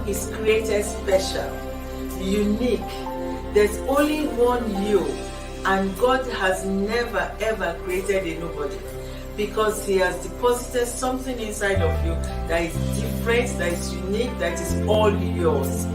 is created special, unique. There's only one you, and God has never ever created a nobody, because He has deposited something inside of you that is different, that is unique, that is all yours.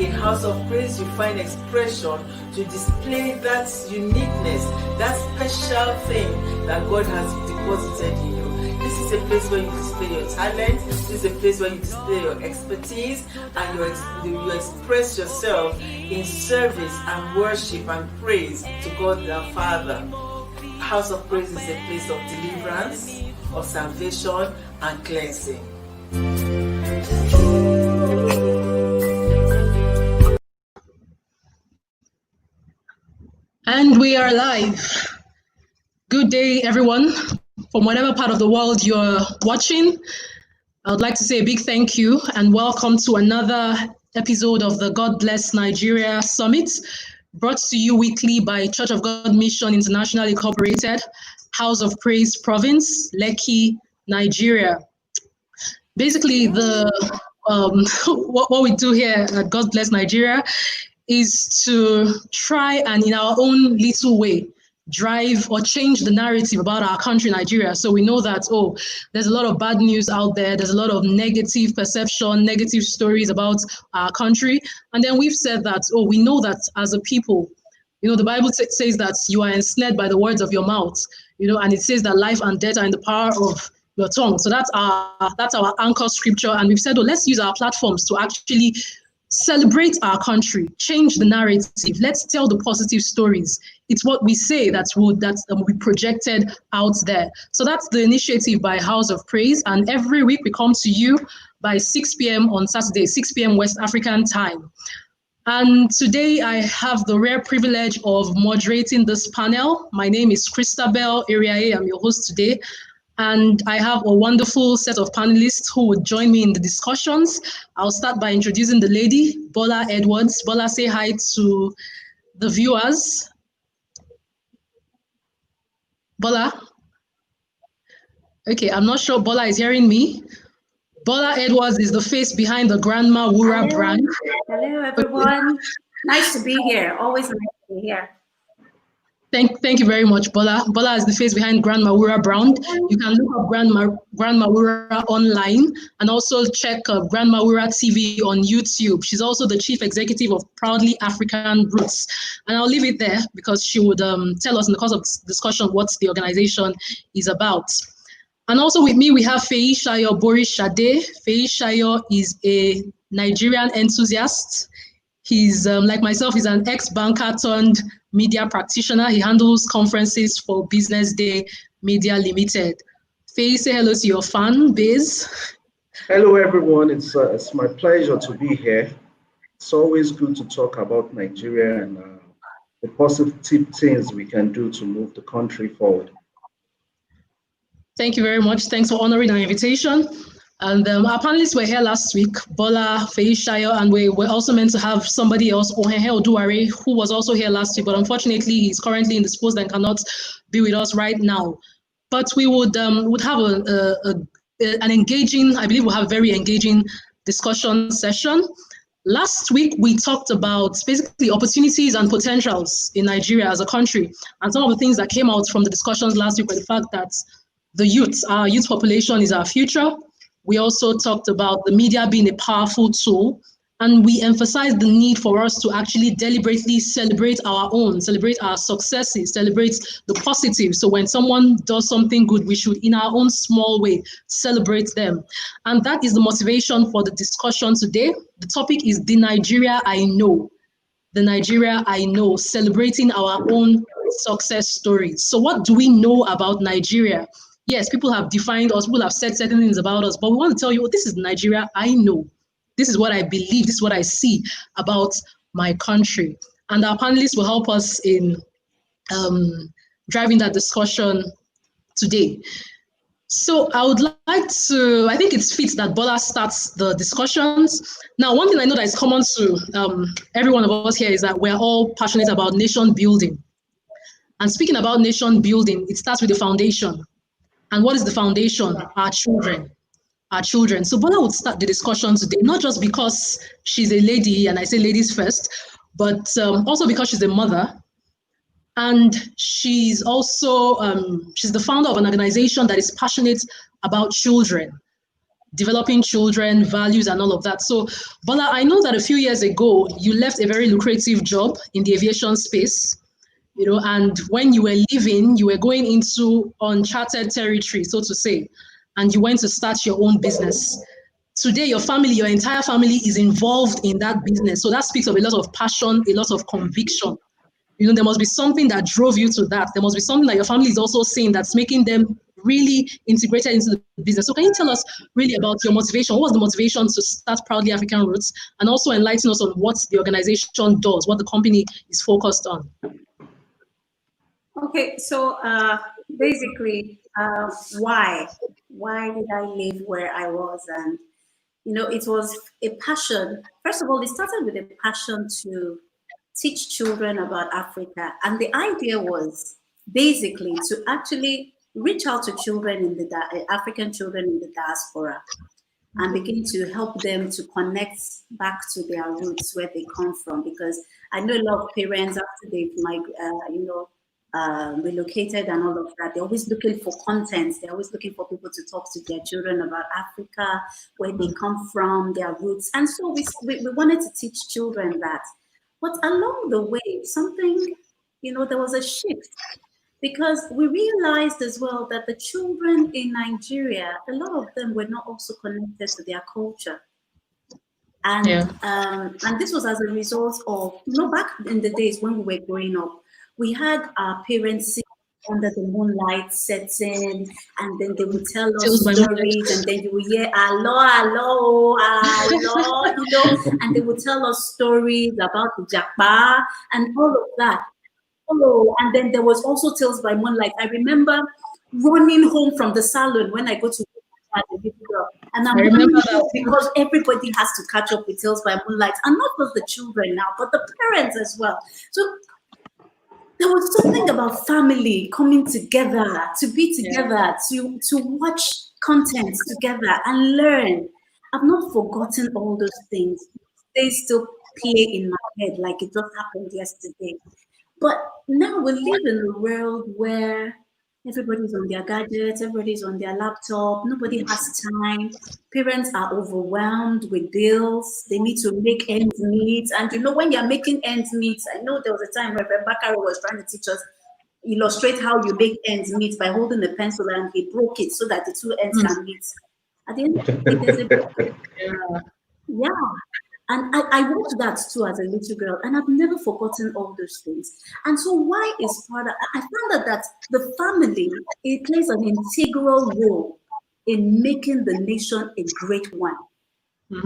In House of Praise, you find expression to display that uniqueness, that special thing that God has deposited in you. This is a place where you display your talent. This is a place where you display your expertise, and you express yourself in service and worship and praise to God the Father. House of Praise is a place of deliverance, of salvation, and cleansing. And we are live. Good day, everyone. From whatever part of the world you're watching, I would like to say a big thank you and welcome to another episode of the God Bless Nigeria Summit, brought to you weekly by Church of God Mission International Incorporated, House of Praise Province, Lekki, Nigeria. Basically, what we do here at God Bless Nigeria is to try and, in our own little way, drive or change the narrative about our country, Nigeria. So we know that, there's a lot of bad news out there. There's a lot of negative perception, negative stories about our country. And then we've said that, we know that as a people, the Bible says that you are ensnared by the words of your mouth, and it says that life and death are in the power of your tongue. So that's our anchor scripture. And we've said, let's use our platforms to actually celebrate our country, change the narrative. Let's tell the positive stories. It's what we say that will be projected out there. So that's the initiative by House of Praise. And every week we come to you by 6 p.m. on Saturday, 6 p.m. West African time. And today I have the rare privilege of moderating this panel. My name is Christabel Ariaye. I'm your host today. And I have a wonderful set of panelists who would join me in the discussions. I'll start by introducing the lady, Bola Edwards. Bola, say hi to the viewers. Bola? Okay, I'm not sure Bola is hearing me. Bola Edwards is the face behind the Grandma Wura brand. Hello, everyone. Nice to be here. Always nice to be here. Thank you very much, Bola. Bola is the face behind Grandma Wura brand. You can look up Grandma Wura online and also check Grandma Wura TV on YouTube. She's also the chief executive of Proudly African Roots. And I'll leave it there because she would tell us in the course of this discussion what the organization is about. And also with me, we have Feyi-Sayo Boris-Shade. Feyi-Sayo is a Nigerian enthusiast. He's, like myself, he's an ex-banker turned media practitioner. He handles conferences for Business Day Media Limited. Feyi, say hello to your fan base. Hello, everyone. It's my pleasure to be here. It's always good to talk about Nigeria and the positive things we can do to move the country forward. Thank you very much. Thanks for honoring our invitation. And our panelists were here last week, Bola, Feyi-Sayo, and we were also meant to have somebody else, Ohenhe Oduware, who was also here last week, but unfortunately he's currently indisposed and cannot be with us right now. But we would have an engaging, I believe we'll have a very engaging discussion session. Last week, we talked about basically opportunities and potentials in Nigeria as a country. And some of the things that came out from the discussions last week were the fact that our youth population is our future. We also talked about the media being a powerful tool, and we emphasized the need for us to actually deliberately celebrate our successes, celebrate the positive. So when someone does something good, we should, in our own small way, celebrate them. And that is the motivation for the discussion today. The topic is The Nigeria I Know. The Nigeria I Know, celebrating our own success stories. So what do we know about Nigeria? Yes, people have defined us, people have said certain things about us, but we want to tell you, this is Nigeria I know. This is what I believe, this is what I see about my country. And our panelists will help us in driving that discussion today. So I would like to, I think it's fit that Bola starts the discussions. Now, one thing I know that is common to every one of us here is that we're all passionate about nation building. And speaking about nation building, it starts with the foundation. And what is the foundation? Our children. our children. So Bola would start the discussion today, not just because she's a lady, and I say ladies first, but also because she's a mother. And she's also, she's the founder of an organization that is passionate about children, developing children, values, and all of that. So Bola, I know that a few years ago, you left a very lucrative job in the aviation space, you know, and when you were leaving, you were going into uncharted territory, so to say, and you went to start your own business. Today, your family, your entire family is involved in that business. So that speaks of a lot of passion, a lot of conviction. You know, there must be something that drove you to that. There must be something that your family is also seeing that's making them really integrated into the business. So can you tell us really about your motivation? What was the motivation to start Proudly African Roots, and also enlighten us on what the organization does, what the company is focused on? Okay, so basically, why did I live where I was? And you know, it was a passion. First of all, it started with a passion to teach children about Africa, and the idea was basically to actually reach out to children in the African children in the diaspora and begin to help them to connect back to their roots, where they come from. Because I know a lot of parents, after they've relocated and all of that, they're always looking for content. They're always looking for people to talk to their children about Africa, where they come from, their roots. And so we wanted to teach children that. But along the way, something, you know, there was a shift, because we realized as well that the children in Nigeria, a lot of them were not also connected to their culture. And and this was as a result of, you know, back in the days when we were growing up, we had our parents sitting under the moonlight setting, and then they would tell us stories, and then you would hear hello, hello, hello, you know, and they would tell us stories about the Japa and all of that. Oh, and then there was also Tales by Moonlight. I remember running home from the salon when I go to as a little girl, and I'm running home because everybody has to catch up with Tales by Moonlight, and not just the children now, but the parents as well. So there was something about family coming together, to be together, to watch content together and learn. I've not forgotten all those things. They still play in my head like it just happened yesterday. But now we live in a world where everybody's on their gadgets, everybody's on their laptop, nobody has time. Parents are overwhelmed with bills. They need to make ends meet. And you know, when you're making ends meet, I know there was a time where Bakari was trying to teach us, illustrate how you make ends meet by holding a pencil, and he broke it so that the two ends can meet. At the end of the day, there's a yeah. And I watched that too as a little girl, and I've never forgotten all those things. And so why is father? I found that the family, it plays an integral role in making the nation a great one,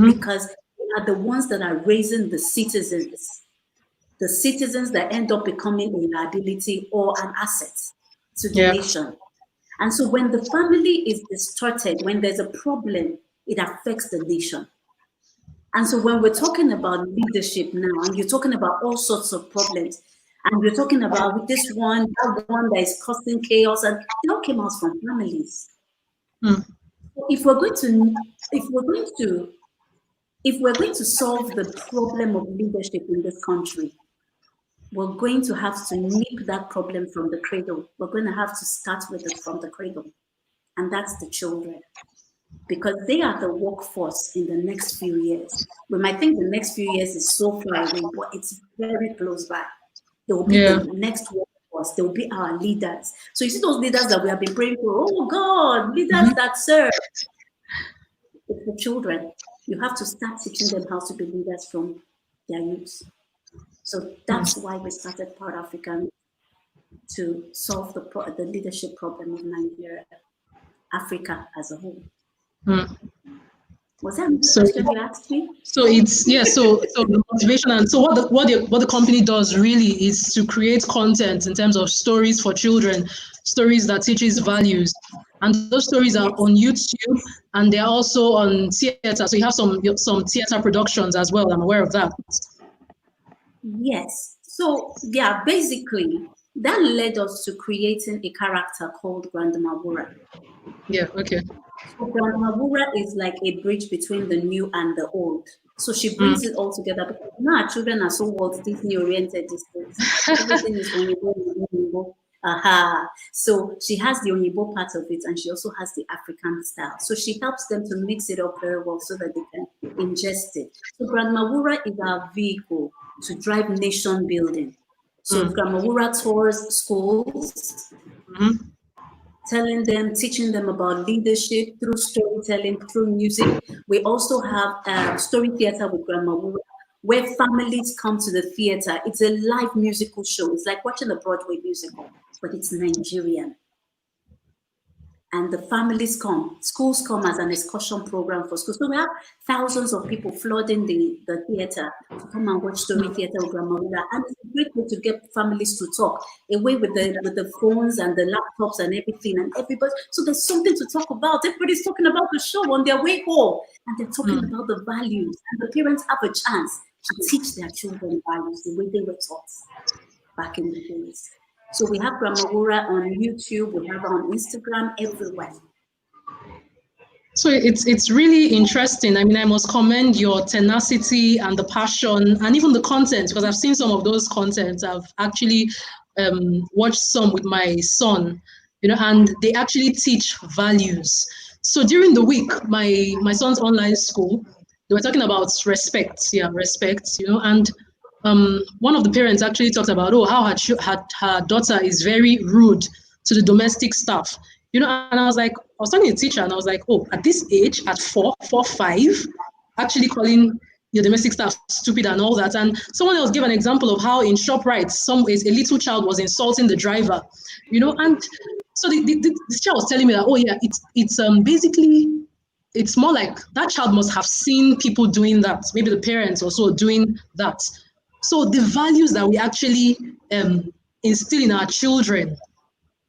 because they are the ones that are raising the citizens that end up becoming a liability or an asset to the nation. And so when the family is distorted, when there's a problem, it affects the nation. And so when we're talking about leadership now, and you're talking about all sorts of problems, and you're talking about this one, that one that is causing chaos, and they all came out from families. If we're going to solve the problem of leadership in this country, we're going to have to nip that problem from the cradle. We're going to have to start with it from the cradle, and that's the children. Because they are the workforce in the next few years. We might think the next few years is so far away, but it's very close by. They will be the next workforce. They will be our leaders. So you see those leaders that we have been praying for, oh God, leaders that serve. It's the children. You have to start teaching them how to be leaders from their youth. So that's why we started Proud African, to solve the leadership problem of Nigeria, Africa as a whole. Was that the question you asked me? So it's so the motivation, and so what the company does really is to create content in terms of stories for children, stories that teaches values, and those stories are on YouTube, and they're also on theater. So you have some theater productions as well. I'm aware of that. Yes. So yeah, basically that led us to creating a character called Grandma Wura. Yeah. Okay. So Grandma Wura is like a bridge between the new and the old. So she brings it all together because now our children are so Walt Disney oriented these days. Everything is Onyibo, Onyibo. Aha. So she has the Onyibo part of it and she also has the African style. So she helps them to mix it up very well so that they can ingest it. So Grandma Wura is our vehicle to drive nation building. So Grandma Wura tours schools, telling them, teaching them about leadership through storytelling, through music. We also have story theater with Grandma Wura, where families come to the theater. It's a live musical show. It's like watching a Broadway musical, but it's Nigerian. And the families come, schools come as an excursion program for schools. So we have thousands of people flooding the theater to come and watch story theater with Grandma Wura. And it's a great way to get families to talk, away with the phones and the laptops and everything and everybody. So there's something to talk about. Everybody's talking about the show on their way home. And they're talking about the values. And the parents have a chance to teach their children values the way they were taught back in the days. So we have Grandma Wura on YouTube, we have her on Instagram, everywhere. So it's really interesting. I mean, I must commend your tenacity and the passion and even the content, because I've seen some of those contents. I've actually watched some with my son, and they actually teach values. So during the week, my son's online school, they were talking about respect, and one of the parents actually talked about, how her daughter is very rude to the domestic staff, and I was talking to the teacher and I was like, at this age, at 4, 5, actually calling your domestic staff stupid and all that. And someone else gave an example of how in ShopRite, a little child was insulting the driver, and so this child was telling me that, it's basically, it's more like that child must have seen people doing that, maybe the parents also doing that. So the values that we actually instill in our children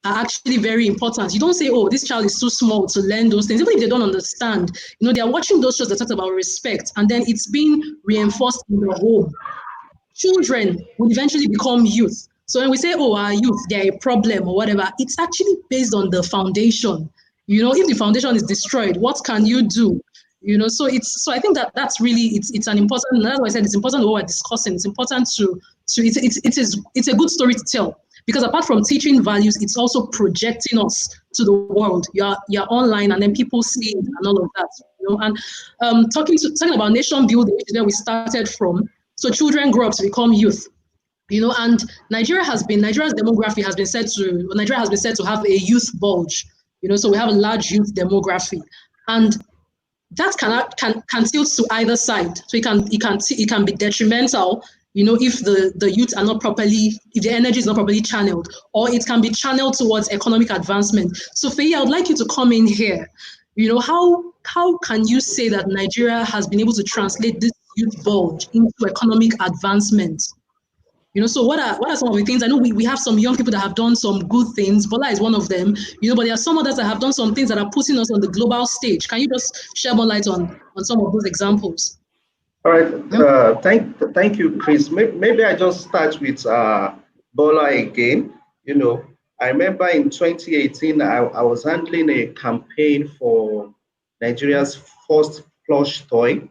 are actually very important. You don't say, this child is too small to learn those things, even if they don't understand. They are watching those shows that talk about respect, and then it's being reinforced in the home. Children will eventually become youth. So when we say, our youth, they're a problem or whatever, it's actually based on the foundation. If the foundation is destroyed, what can you do? So I think that's really, it's an important, that's why I said it's important what we're discussing. It's important it's a good story to tell, because apart from teaching values, it's also projecting us to the world. You're online and then people see it and all of that, and talking about nation building, which is where we started from. So children grow up to become youth, and Nigeria's demography has been said to have a youth bulge, so we have a large youth demography, and that can tilt to either side. So it can be detrimental, if the youth are not properly, if the energy is not properly channeled, or it can be channeled towards economic advancement. So Faye, I would like you to come in here. How can you say that Nigeria has been able to translate this youth bulge into economic advancement? So what are some of the things? I know we have some young people that have done some good things. Bola is one of them, but there are some others that have done some things that are putting us on the global stage. Can you just share more light on some of those examples? All right. Thank you, Chris. Maybe I just start with Bola again. I remember in 2018, I was handling a campaign for Nigeria's first plush toy.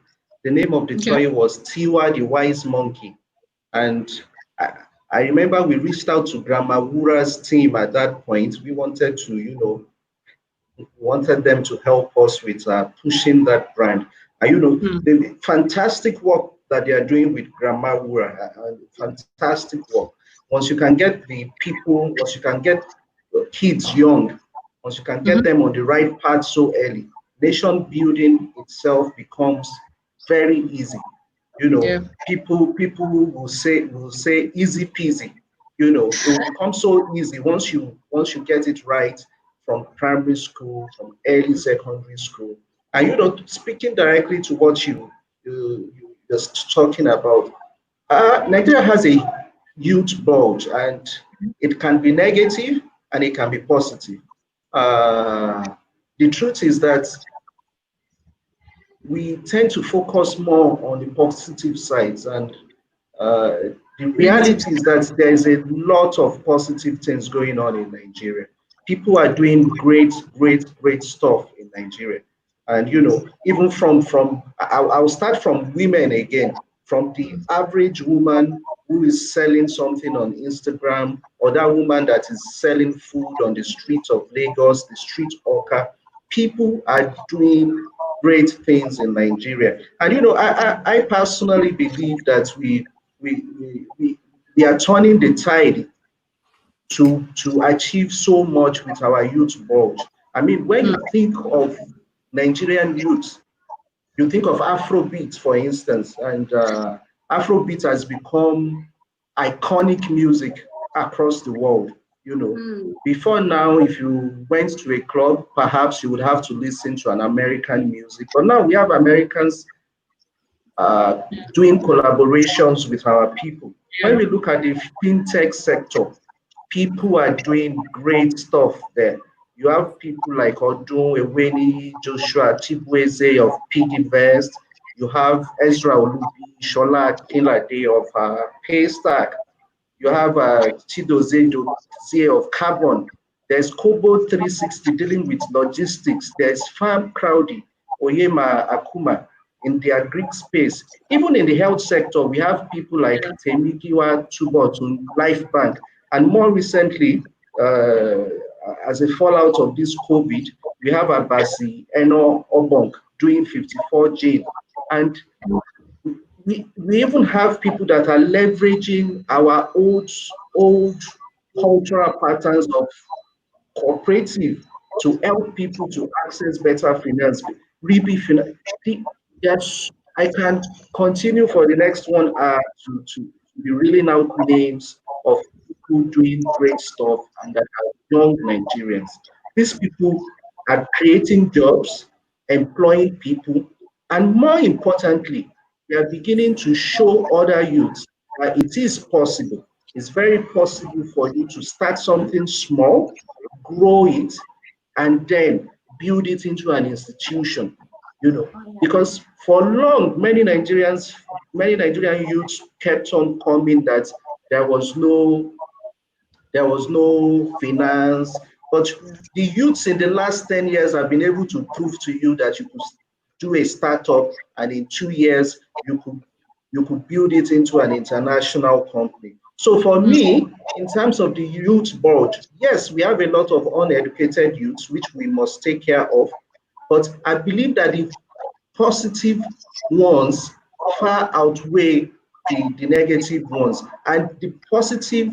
The name of the toy was Tiwa the Wise Monkey. And I remember we reached out to Grandma Wura's team at that point. We wanted to, wanted them to help us with pushing that brand. And, the fantastic work that they are doing with Grandma Wura, fantastic work. Once you can get the people, once you can get kids young, once you can get them on the right path so early, nation building itself becomes very easy. People will say easy peasy. It will become so easy once you get it right from primary school, from early secondary school. And speaking directly to what you just talking about, Nigeria has a huge bulge, and it can be negative and it can be positive. The truth is that we tend to focus more on the positive sides, and the reality is that there is a lot of positive things going on in Nigeria. People are doing great stuff in Nigeria. And even I'll start from women again, from the average woman who is selling something on Instagram, or that woman that is selling food on the streets of Lagos, the street hawker. People are doing great things in Nigeria. And I personally believe that we are turning the tide to achieve so much with our youth bulge. I mean, when you think of Nigerian youth, you think of Afrobeat, for instance, and Afrobeat has become iconic music across the world. Before now, if you went to a club, perhaps you would have to listen to an American music. But now we have Americans doing collaborations with our people. When we look at the fintech sector, people are doing great stuff there. You have people like Odun Eweni, Joshua Chibueze of Piggyvest. You have Ezra Olubi, Shola Akinlade of Paystack. You have Chidozie Dozie of Carbon. There's Kobo 360 dealing with logistics. There's Farm Crowdy, Oyema Akuma in their Greek space. Even in the health sector, we have people like Temigiwa Tubotun, Life Bank. And more recently, as a fallout of this COVID, we have Abasi Eno Obong doing 54 Jane. And we even have people that are leveraging our old cultural patterns of cooperative to help people to access better finance. Yes, I can continue for the next 1 hour to be reeling out names of people doing great stuff and that are young Nigerians. These people are creating jobs, employing people, and more importantly, they are beginning to show other youths that it is possible. It's very possible for you to start something small, grow it, and then build it into an institution. Because for long, many Nigerian youths kept on coming that there was no finance. But the youths in the last 10 years have been able to prove to you that you could do a startup, and in 2 years you could build it into an international company. So for me, in terms of the youth board, yes, we have a lot of uneducated youths which we must take care of. But I believe that the positive ones far outweigh the negative ones. And the positive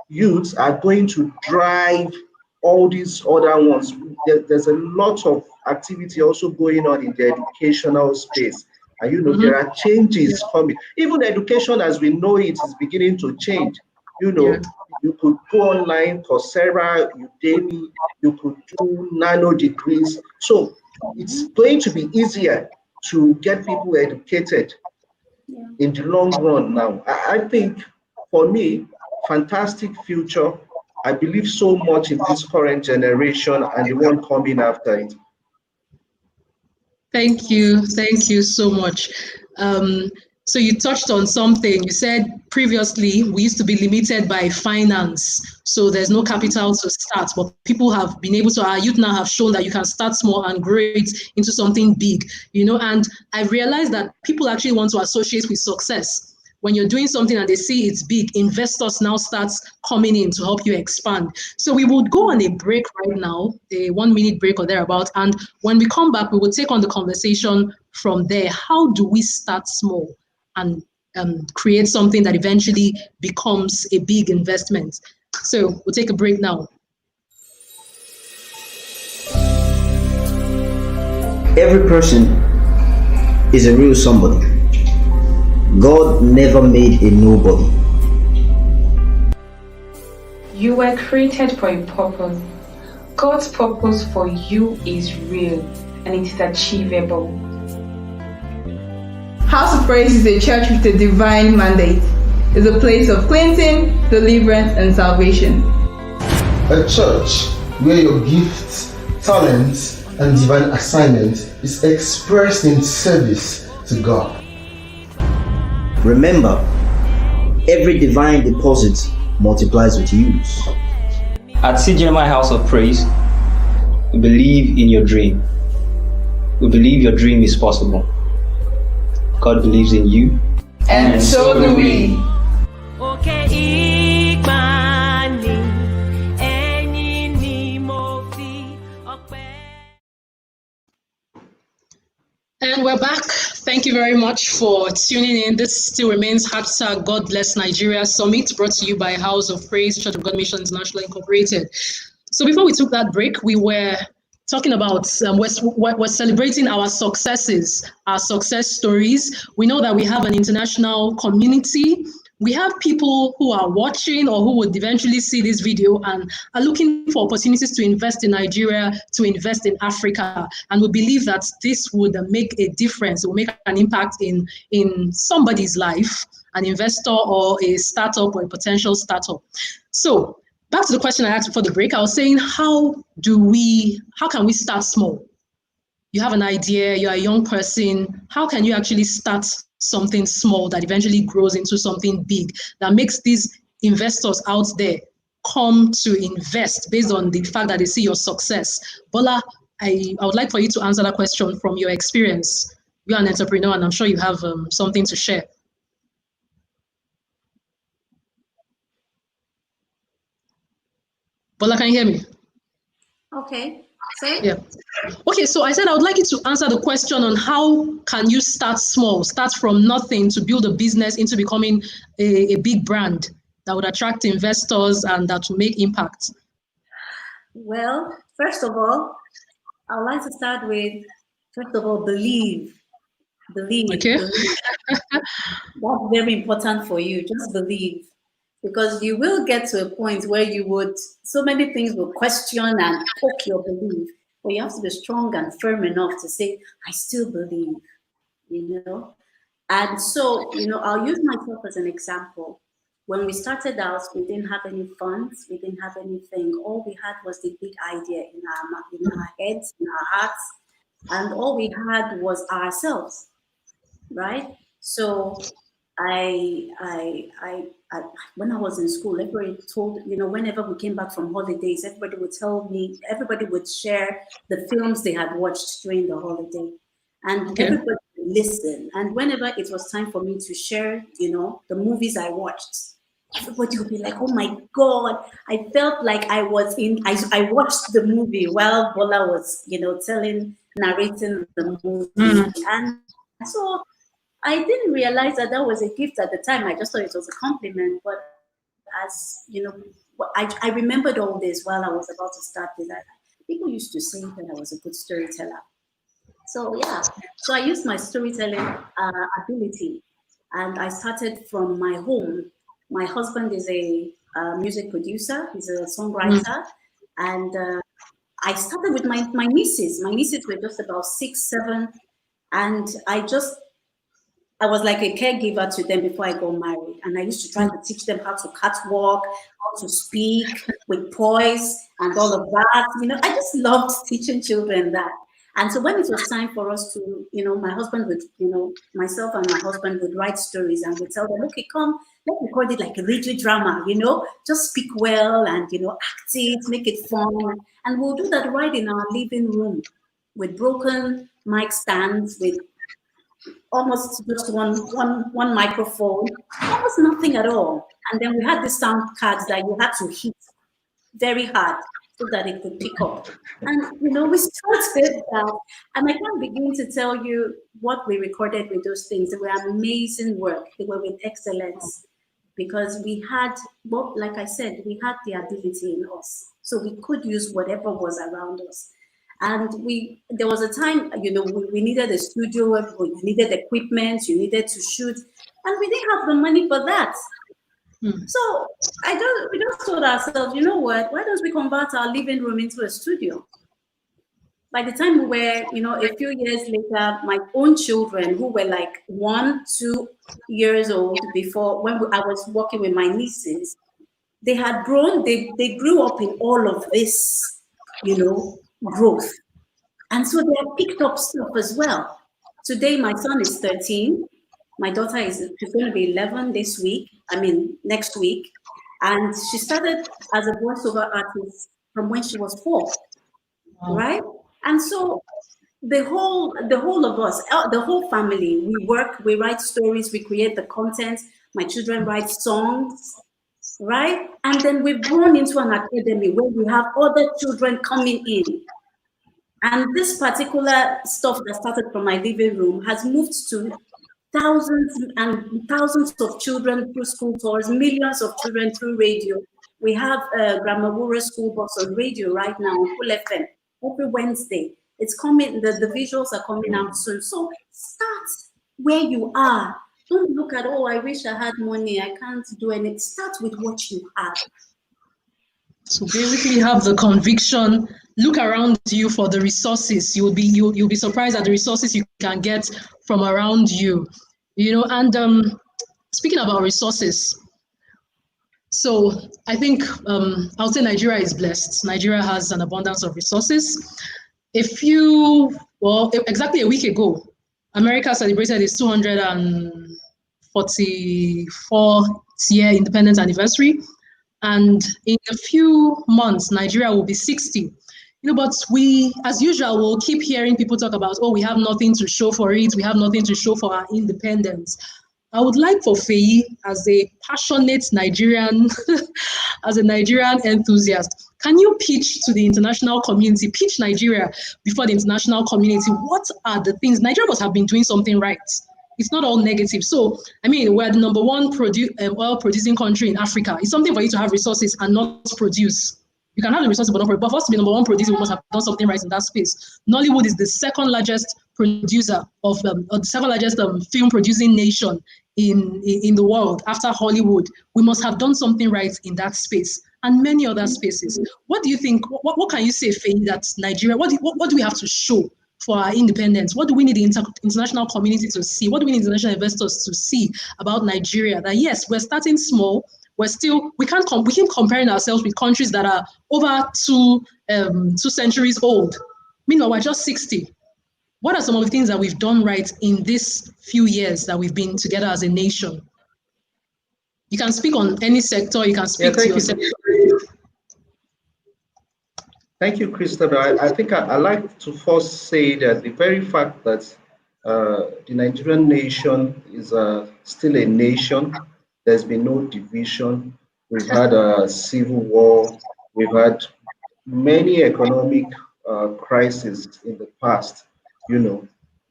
youths are going to drive all these other ones. There's a lot of activity also going on in the educational space. And there are changes coming. Even education as we know it is beginning to change. You could go online, Coursera, Udemy, you could do nano degrees. So it's going to be easier to get people educated in the long run now. I think for me, fantastic future. I believe so much in this current generation and the one coming after it. Thank you so much. So you touched on something. You said previously we used to be limited by finance, so there's no capital to start, but people have been able to, our youth now have shown that you can start small and grow it into something big, and I realized that people actually want to associate with success. When you're doing something and they see it's big, investors now start coming in to help you expand. So we would go on a break right now, a 1 minute break or thereabout. And when we come back, we will take on the conversation from there. How do we start small and create something that eventually becomes a big investment? So we'll take a break now. Every person is a real somebody. God never made a nobody. You were created for a purpose. God's purpose for you is real and it is achievable. House of Praise is a church with a divine mandate. It's a place of cleansing, deliverance, and salvation. A church where your gifts, talents, and divine assignment is expressed in service to God. Remember, every divine deposit multiplies with use. At CGMI House of Praise, we believe in your dream. We believe your dream is possible. God believes in you. And so do we. And we're back. Thank you very much for tuning in. This still remains hashtag God Bless Nigeria Summit, brought to you by House of Praise, Church of God Mission International Incorporated. So before we took that break, we were talking about, we're celebrating our successes, our success stories. We know that we have an international community. We have people who are watching or who would eventually see this video and are looking for opportunities to invest in Nigeria, to invest in Africa. And we believe that this would make a difference, it will make an impact in somebody's life, an investor or a startup or a potential startup. So back to the question I asked before the break, I was saying, how can we start small? You have an idea, you're a young person, how can you actually start something small that eventually grows into something big that makes these investors out there come to invest based on the fact that they see your success? Bola, I would like for you to answer that question from your experience. You're an entrepreneur and I'm sure you have something to share. Bola, can you hear me? Okay, say. Yeah. Okay, so I said I would like you to answer the question on how can you start small, start from nothing to build a business into becoming a big brand that would attract investors and that will make impact. Well, first of all, I would like to start with, first of all, believe. Okay. Believe. That's very important for you. Just believe. Because you will get to a point where so many things will question and poke your belief. But you have to be strong and firm enough to say, I still believe, And so, I'll use myself as an example. When we started out, we didn't have any funds, we didn't have anything. All we had was the big idea in our heads, in our hearts, and all we had was ourselves, right? So when I was in school, everybody told, whenever we came back from holidays, everybody would share the films they had watched during the holiday. And everybody would listen. And whenever it was time for me to share, the movies I watched, everybody would be like, oh my God, I felt like I watched the movie while Bola was, narrating the movie. And so I didn't realize that was a gift at the time. I just thought it was a compliment. But as I remembered all this while I was about to start this. People used to say that I was a good storyteller. So yeah, so I used my storytelling ability, and I started from my home. My husband is a music producer. He's a songwriter, and I started with my nieces. My nieces were just about 6, 7, and I was like a caregiver to them before I got married. And I used to try to teach them how to catwalk, how to speak with poise and all of that. I just loved teaching children that. And so when it was time for us to, my husband would, myself and my husband would write stories and would tell them, okay, come, let's record it like a radio drama, just speak well and, act it, make it fun. And we'll do that right in our living room with broken mic stands, with almost just one microphone, almost nothing at all. And then we had the sound cards that you had to hit very hard so that it could pick up. And we started that, and I can't begin to tell you what we recorded with those things. They were amazing work. They were with excellence, because we had, well, like I said, we had the ability in us, so we could use whatever was around us. And there was a time, we needed a studio, we needed equipment, you needed to shoot, and we didn't have the money for that. So we just told ourselves, you know what, why don't we convert our living room into a studio? By the time we were, a few years later, my own children, who were like 1, 2 years old before, when I was working with my nieces, they had grown, they grew up in all of this, growth. And so they have picked up stuff as well. Today, my son is 13. My daughter is going to be 11 next week. And she started as a voiceover artist from when she was 4, right? And so the whole of us, the whole family, we work, we write stories, we create the content. My children write songs, right? And then we've grown into an academy where we have other children coming in. And this particular stuff that started from my living room has moved to thousands and thousands of children through school tours, millions of children through radio. We have Grammar Wura School Bus on radio right now on Full FM every Wednesday. It's coming, the visuals are coming out soon. So start where you are. Don't look at, oh, I wish I had money, I can't do anything. Start with what you have. So basically have the conviction, look around you for the resources. You'll be surprised at the resources you can get from around you. You know, and speaking about resources, so I think I'll say Nigeria is blessed. Nigeria has an abundance of resources. Exactly a week ago, America celebrated its 244th year independence anniversary. And in a few months, Nigeria will be 60. You know, but we, as usual, will keep hearing people talk about, oh, we have nothing to show for it. We have nothing to show for our independence. I would like for Feyi, as a passionate Nigerian, as a Nigerian enthusiast, can you pitch to the international community, pitch Nigeria before the international community? What are the things? Nigeria must have been doing something right. It's not all negative. So, I mean, we're the number one oil producing country in Africa. It's something for you to have resources and not produce. You can have the resources, but not produce. But for us to be number one producer, we must have done something right in that space. Nollywood is the second largest producer of the second largest film producing nation in the world after Hollywood. We must have done something right in that space and many other spaces. What do you think? What can you say, Feyi, that Nigeria? What do we have to show for our independence? What do we need the international community to see? What do we need international investors to see about Nigeria? That yes, we're starting small. We keep comparing ourselves with countries that are over 2 centuries old. Meanwhile, we're just 60. What are some of the things that we've done right in this few years that we've been together as a nation? You can speak on any sector. You can speak to your sector. Thank you, Christopher. I think I like to first say that the very fact that the Nigerian nation is still a nation, there's been no division. We've had a civil war. We've had many economic crises in the past. You know,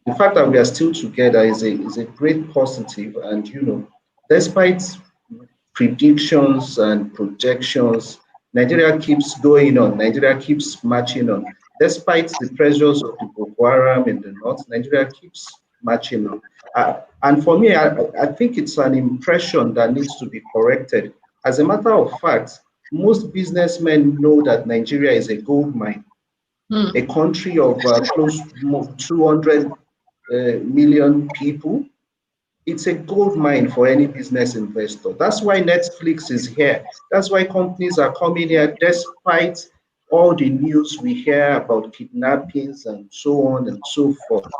the fact that we are still together is a great positive. And you know, despite predictions and projections, Nigeria keeps going on. Nigeria keeps marching on. Despite the pressures of the Boko Haram in the north, Nigeria keeps marching on. And for me, I think it's an impression that needs to be corrected. As a matter of fact, most businessmen know that Nigeria is a gold mine, a country of close to 200 million people. It's a gold mine for any business investor. That's why Netflix is here. That's why companies are coming here, despite all the news we hear about kidnappings and so on and so forth.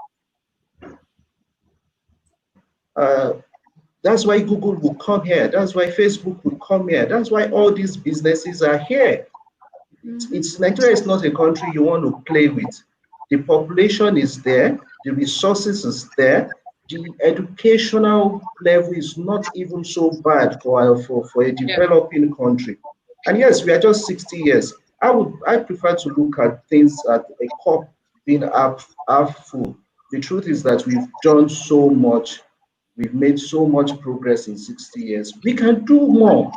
That's why Google will come here. That's why Facebook will come here. That's why all these businesses are here. Nigeria is not a country you want to play with. The population is there. The resources is there. The educational level is not even so bad for a developing country. And yes, we are just 60 years. I prefer to look at things at a cup being half full. The truth is that we've done so much. We've made so much progress in 60 years. We can do more.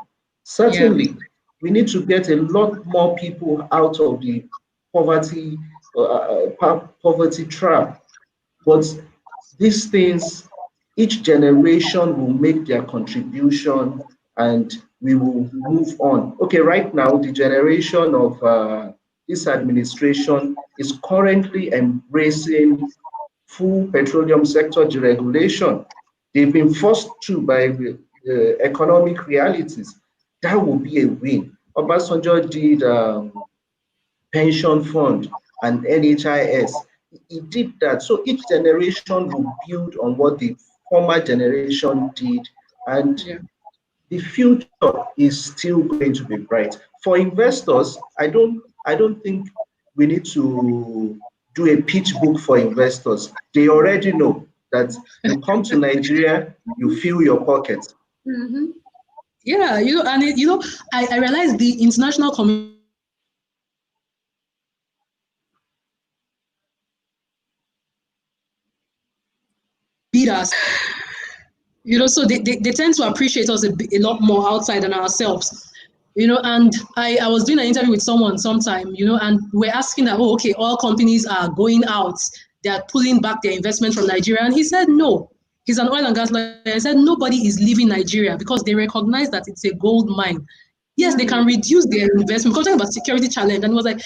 Certainly, we need to get a lot more people out of the poverty trap. But these things, each generation will make their contribution and we will move on. Okay, right now, the generation of this administration is currently embracing full petroleum sector deregulation. They've been forced to by economic realities. That will be a win. Obasanjo did pension fund and NHIS. He did that. So each generation will build on what the former generation did. And the future is still going to be bright. For investors, I don't think we need to do a pitch book for investors. They already know that you come to Nigeria, you fill your pocket. Mm-hmm. Yeah, and I realized the international community leaders, so they tend to appreciate us a lot more outside than ourselves. And I was doing an interview with someone sometime, and we're asking that, oh, okay, all companies are going out, they're pulling back their investment from Nigeria. And he said, no, he's an oil and gas lawyer. He said, nobody is leaving Nigeria because they recognize that it's a gold mine. Yes, they can reduce their investment. We're talking about security challenge. And it was like,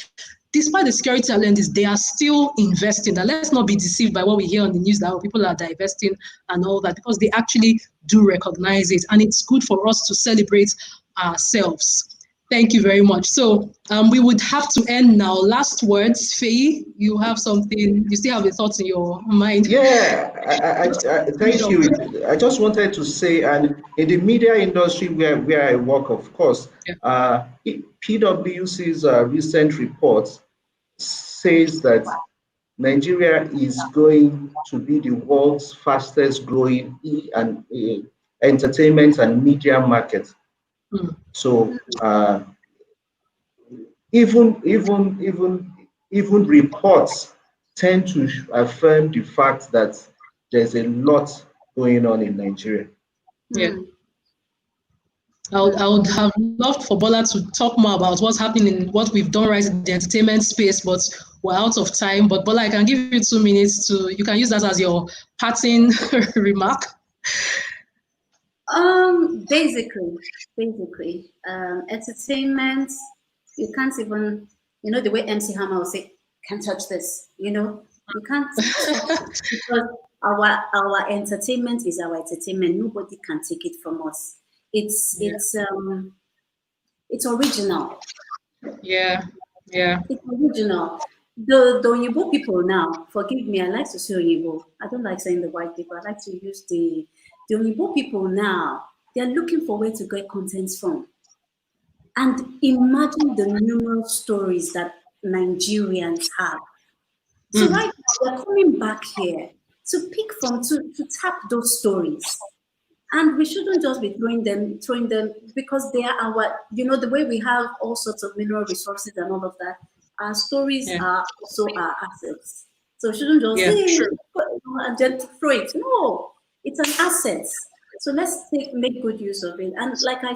despite the security challenges, they are still investing. That let's not be deceived by what we hear on the news that people are divesting and all that, because they actually do recognize it. And it's good for us to celebrate ourselves. Thank you very much. So we would have to end now. Last words, Faye, you have something, you still have the thoughts in your mind? Yeah, I thank you. I just wanted to say, and in the media industry where I work, of course, PwC's recent report says that Nigeria is going to be the world's fastest growing entertainment and media market. So even reports tend to affirm the fact that there's a lot going on in Nigeria. Yeah. I would have loved for Bola to talk more about what's happening in what we've done right in the entertainment space, but we're out of time. But Bola, I can give you 2 minutes you can use that as your parting remark. Basically, entertainment, you can't even, the way MC Hammer will say, can't touch this, you can't because our entertainment is our entertainment. Nobody can take it from us. It's original. Yeah. It's original. The Onyibo people now, forgive me, I like to say Onyibo. I don't like saying the white people. I like to use the Onyibo people now. They're looking for where to get content from. And imagine the numerous stories that Nigerians have. So right now, they're coming back here to pick from, to tap those stories. And we shouldn't just be throwing them because they are our, the way we have all sorts of mineral resources and all of that, our stories are also our assets. So we shouldn't just and just throw it. No, it's an asset. So let's make good use of it. And like I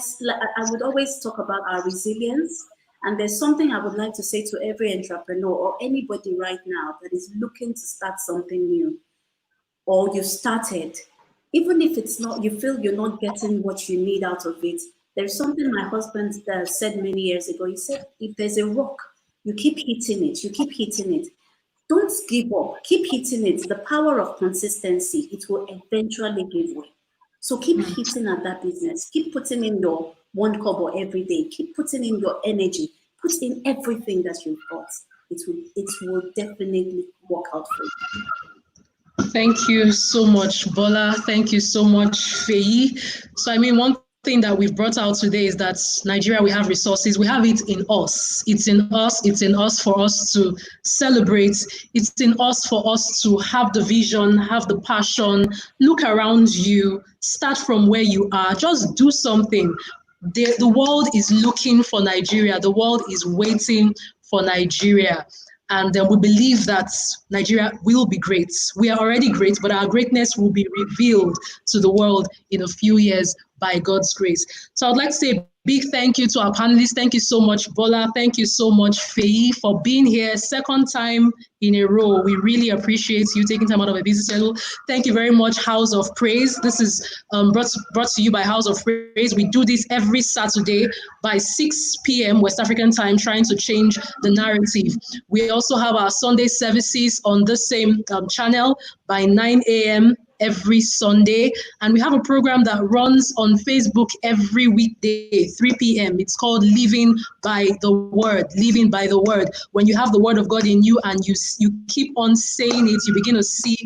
would always talk about our resilience. And there's something I would like to say to every entrepreneur or anybody right now that is looking to start something new, or you started. Even if it's not, you feel you're not getting what you need out of it. There's something my husband said many years ago. He said, if there's a rock, you keep hitting it. Don't give up. Keep hitting it. The power of consistency, it will eventually give way. So keep hitting at that business. Keep putting in your 1 kobo every day. Keep putting in your energy. Put in everything that you've got. It will definitely work out for you. Thank you so much, Bola. Thank you so much, Faye. So, one thing that we've brought out today is that Nigeria, we have resources. We have it in us. It's in us. It's in us for us to celebrate. It's in us for us to have the vision, have the passion. Look around you. Start from where you are. Just do something. The world is looking for Nigeria. The world is waiting for Nigeria. And we believe that Nigeria will be great. We are already great, but our greatness will be revealed to the world in a few years by God's grace. So I'd like to say a big thank you to our panelists. Thank you so much, Bola. Thank you so much, Faye, for being here second time in a row. We really appreciate you taking time out of a busy schedule. Thank you very much, House of Praise. This is brought to you by House of Praise. We do this every Saturday by 6 p.m. West African time, trying to change the narrative. We also have our Sunday services on the same channel by 9 a.m. every Sunday. And we have a program that runs on Facebook every weekday, 3 p.m. It's called Living by the Word. Living by the Word. When you have the Word of God in you and you keep on saying it, you begin to see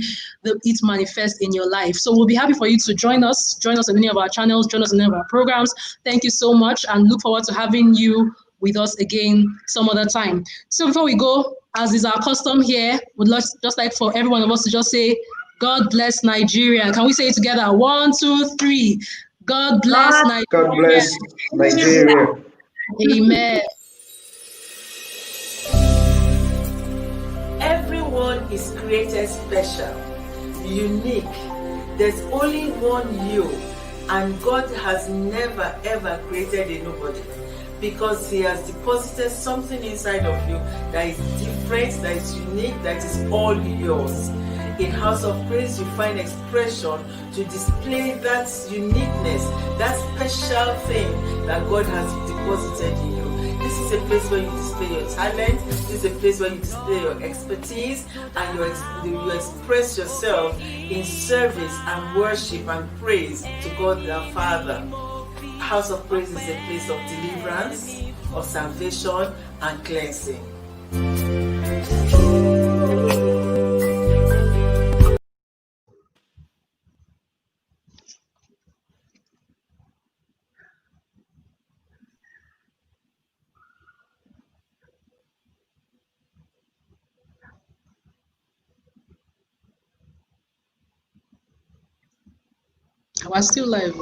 it manifest in your life. So we'll be happy for you to join us on any of our channels, join us on any of our programs. Thank you so much, and look forward to having you with us again some other time. So before we go, as is our custom here, would just like for every one of us to just say, God bless Nigeria. Can we say it together? 1, 2, 3. God bless Nigeria. God bless Nigeria. Amen. Everyone is created special, unique. There's only one you, and God has never ever created a nobody, because He has deposited something inside of you that is different, that is unique, that is all yours. In House of Praise, you find expression to display that uniqueness, that special thing that God has deposited in you. This is a place where you display your talent. This is a place where you display your expertise, and you express yourself in service and worship and praise to God our Father. House of Praise is a place of deliverance, of salvation, and cleansing. We're still live.